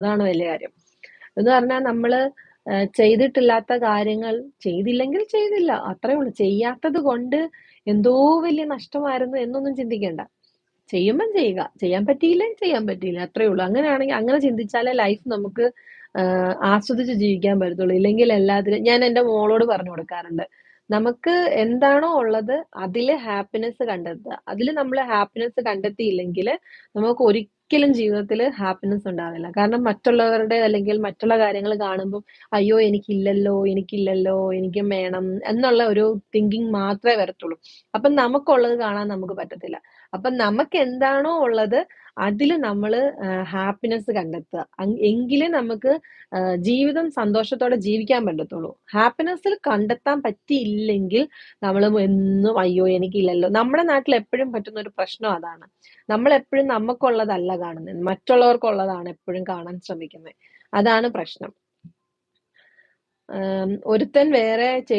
അതാണ് വലിയ കാര്യം. എന്ന് പറഞ്ഞാൽ നമ്മള് ചെയ്തിട്ടില്ലാത്ത കാര്യങ്ങൾ ചെയ്തില്ലെങ്കിൽ ചെയ്തില്ല. അത്രേ ഉള്ളൂ. ചെയ്യാത്തത് കൊണ്ട് എന്തോ വലിയ നഷ്ടമായിരുന്നു എന്നൊന്നും ചിന്തിക്കേണ്ട. ചെയ്യുമ്പം ചെയ്യുക. ചെയ്യാൻ പറ്റിയില്ലേ, ചെയ്യാൻ പറ്റിയില്ല. അത്രേ ഉള്ളൂ. അങ്ങനെയാണെങ്കി അങ്ങനെ ചിന്തിച്ചാലേ ലൈഫ് നമുക്ക് ആസ്വദിച്ച് ജീവിക്കാൻ പറ്റത്തുള്ളൂ. ഇല്ലെങ്കിൽ എല്ലാത്തിലും ഞാൻ എന്റെ മോളോട് പറഞ്ഞു കൊടുക്കാറുണ്ട്. നമുക്ക് എന്താണോ ഉള്ളത് അതില് ഹാപ്പിനെസ് കണ്ടെത്തുക. അതില് നമ്മള് ഹാപ്പിനെസ് കണ്ടെത്തിയില്ലെങ്കില് നമുക്ക് ഒരിക്കലും ജീവിതത്തില് ഹാപ്പിനെസ് ഉണ്ടാവില്ല. കാരണം മറ്റുള്ളവരുടെ അല്ലെങ്കിൽ മറ്റുള്ള കാര്യങ്ങൾ കാണുമ്പം അയ്യോ! എനിക്കില്ലല്ലോ, എനിക്കില്ലല്ലോ, എനിക്കും വേണം എന്നുള്ള ഒരു തിങ്കിങ് മാത്രമേ വരത്തുള്ളൂ. അപ്പം നമുക്കുള്ളത് കാണാൻ നമുക്ക് പറ്റത്തില്ല. അപ്പം നമുക്കെന്താണോ ഉള്ളത് അതില് നമ്മള് ഹാപ്പിനെസ് കണ്ടെത്തുക. എങ്കിലേ നമുക്ക് ജീവിതം സന്തോഷത്തോടെ ജീവിക്കാൻ പറ്റത്തുള്ളൂ. ഹാപ്പിനെസ്സിൽ കണ്ടെത്താൻ പറ്റിയില്ലെങ്കിൽ നമ്മള് എന്നും അയ്യോ എനിക്കില്ലല്ലോ. നമ്മുടെ നാട്ടിൽ എപ്പഴും പറ്റുന്ന ഒരു പ്രശ്നം അതാണ്. നമ്മളെപ്പഴും നമുക്കുള്ളതല്ല കാണുന്നത്. മറ്റുള്ളവർക്കുള്ളതാണ് എപ്പഴും കാണാൻ ശ്രമിക്കുന്നത്. അതാണ് പ്രശ്നം. ഒരുത്തൻ വേറെ